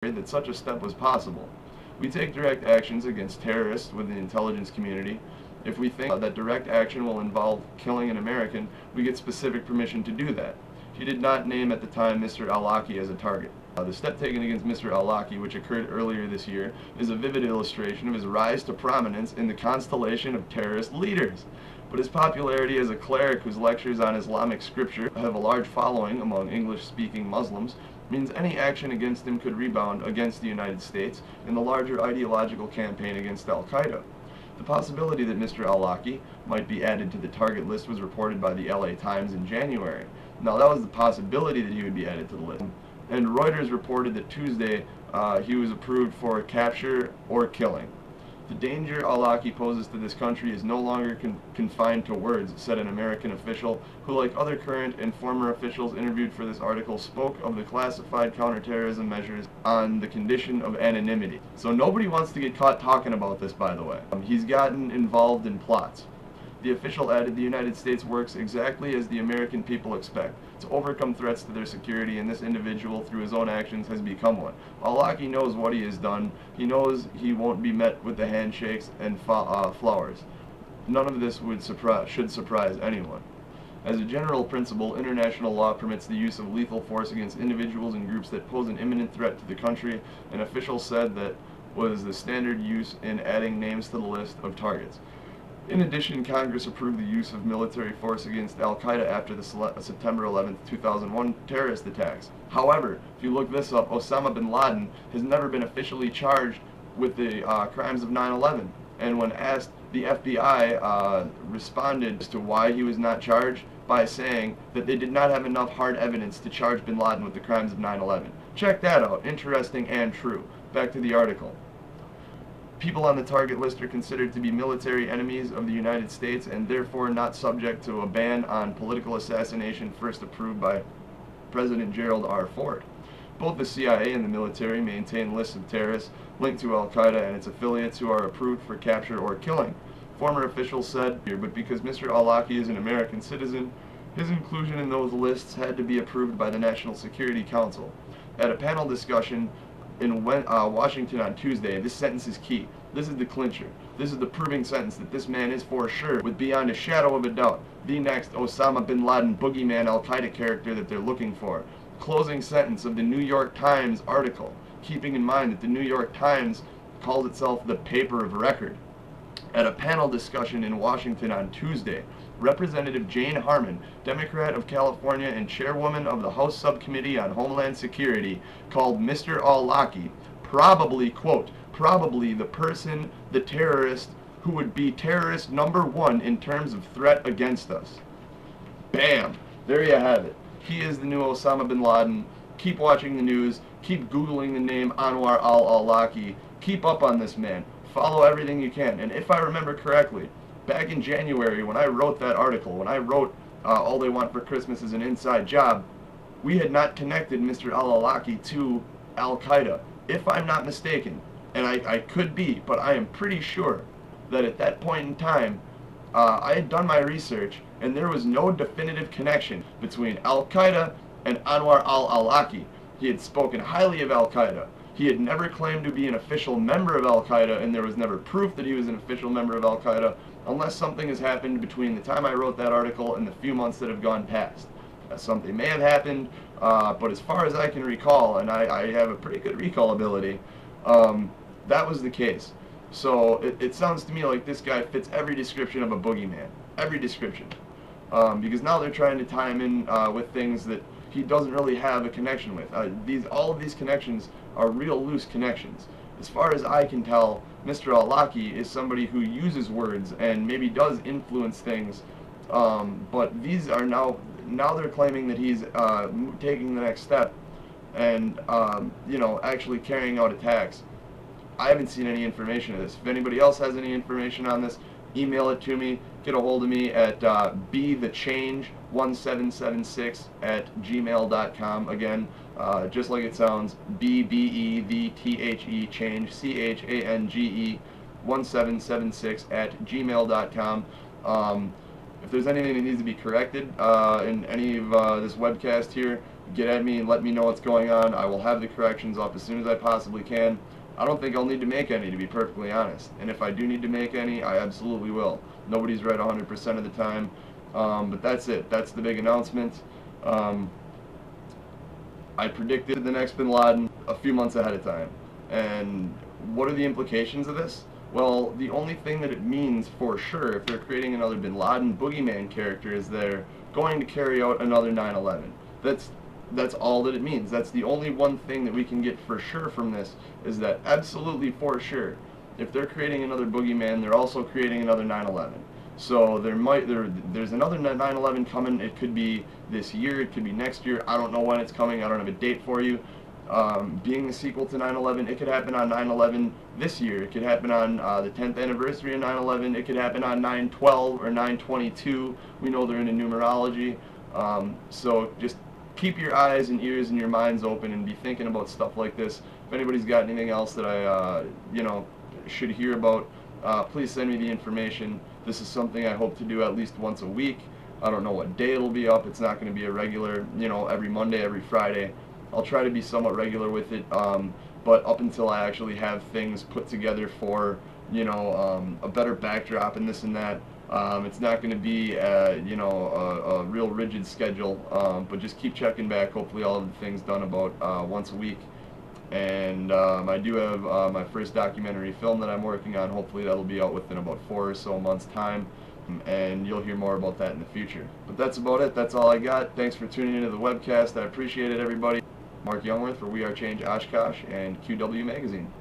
that such a step was possible. We take direct actions against terrorists with the intelligence community. If we think that direct action will involve killing an American, we get specific permission to do that. He did not name at the time Mr. Awlaki as a target. The step taken against Mr. Awlaki, which occurred earlier this year, is a vivid illustration of his rise to prominence in the constellation of terrorist leaders. But his popularity as a cleric whose lectures on Islamic scripture have a large following among English-speaking Muslims means any action against him could rebound against the United States in the larger ideological campaign against Al-Qaeda. The possibility that Mr. Awlaki might be added to the target list was reported by the LA Times in January. Now, that was the possibility that he would be added to the list. And Reuters reported that Tuesday he was approved for capture or killing. The danger Awlaki poses to this country is no longer confined to words, said an American official who, like other current and former officials interviewed for this article, spoke of the classified counterterrorism measures on the condition of anonymity. So nobody wants to get caught talking about this, by the way. He's gotten involved in plots. The official added, the United States works exactly as the American people expect, to overcome threats to their security, and this individual, through his own actions, has become one. Awlaki knows what he has done. He knows he won't be met with the handshakes and flowers. None of this should surprise anyone. As a general principle, international law permits the use of lethal force against individuals and groups that pose an imminent threat to the country. An official said that was the standard use in adding names to the list of targets. In addition, Congress approved the use of military force against Al-Qaeda after the September 11, 2001 terrorist attacks. However, if you look this up, Osama bin Laden has never been officially charged with the crimes of 9/11. And when asked, the FBI responded as to why he was not charged by saying that they did not have enough hard evidence to charge bin Laden with the crimes of 9/11. Check that out. Interesting and true. Back to the article. People on the target list are considered to be military enemies of the United States and therefore not subject to a ban on political assassination first approved by President Gerald R. Ford. Both the CIA and the military maintain lists of terrorists linked to Al-Qaeda and its affiliates who are approved for capture or killing. Former officials said, but because Mr. Awlaki is an American citizen, his inclusion in those lists had to be approved by the National Security Council. At a panel discussion in Washington on Tuesday, this sentence is key. This is the clincher. This is the proving sentence that this man is for sure, with beyond a shadow of a doubt, the next Osama bin Laden boogeyman Al-Qaeda character that they're looking for. Closing sentence of the New York Times article, keeping in mind that the New York Times calls itself the paper of record. At a panel discussion in Washington on Tuesday, Representative Jane Harman, Democrat of California and chairwoman of the House Subcommittee on Homeland Security, called Mr. Awlaki probably, quote, probably the person, the terrorist, who would be terrorist number one in terms of threat against us. Bam! There you have it. He is the new Osama bin Laden. Keep watching the news. Keep Googling the name Anwar al-Awlaki. Keep up on this man. Follow everything you can. And if I remember correctly, back in January when I wrote that article, when I wrote All They Want for Christmas is an Inside Job, we had not connected Mr. al-Awlaki to Al-Qaeda. If I'm not mistaken, and I could be, but I am pretty sure that at that point in time, I had done my research and there was no definitive connection between Al-Qaeda and Anwar al-Awlaki. He had spoken highly of Al-Qaeda. He had never claimed to be an official member of Al-Qaeda, and there was never proof that he was an official member of Al-Qaeda, unless something has happened between the time I wrote that article and the few months that have gone past. Something may have happened, but as far as I can recall, and I have a pretty good recall ability, that was the case. So it sounds to me like this guy fits every description of a boogeyman. Every description. Because now they're trying to tie him in with things that he doesn't really have a connection with. All of these connections are real loose connections. As far as I can tell, Mr. Awlaki is somebody who uses words and maybe does influence things, but these are now they're claiming that he's taking the next step and actually carrying out attacks. I haven't seen any information of this. If anybody else has any information on this, email it to me. Get a hold of me at bethechange1776@gmail.com. Again, just like it sounds, BBETHE change, CHANGE 1776@gmail.com. If there's anything that needs to be corrected in any of this webcast here, get at me and let me know what's going on. I will have the corrections up as soon as I possibly can. I don't think I'll need to make any, to be perfectly honest. And if I do need to make any, I absolutely will. Nobody's right 100% of the time. But that's it. That's the big announcement. I predicted the next bin Laden a few months ahead of time. And what are the implications of this? Well, the only thing that it means for sure, if they're creating another bin Laden boogeyman character, is they're going to carry out another 9/11. That's all that it means. That's the only one thing that we can get for sure from this, is that absolutely for sure, if they're creating another boogeyman, they're also creating another 9/11. So there's another 9/11 coming. It could be this year, it could be next year. I don't know when it's coming. I don't have a date for you. Being the sequel to 9/11, it could happen on 9/11 this year. It could happen on the 10th anniversary of 9/11. It could happen on 9/12 or 9/22. We know they're into numerology. So just keep your eyes and ears and your minds open and be thinking about stuff like this. If anybody's got anything else that I should hear about, please send me the information. This is something I hope to do at least once a week. I don't know what day it'll be up. It's not going to be a regular, every Monday, every Friday. I'll try to be somewhat regular with it, but up until I actually have things put together for, a better backdrop and this and that, it's not going to be, a real rigid schedule, but just keep checking back. Hopefully all of the things done about once a week. And I do have my first documentary film that I'm working on. Hopefully that'll be out within about 4 or so months' time, and you'll hear more about that in the future. But that's about it. That's all I got. Thanks for tuning into the webcast. I appreciate it, everybody. Mark Youngworth for We Are Change Oshkosh and QW Magazine.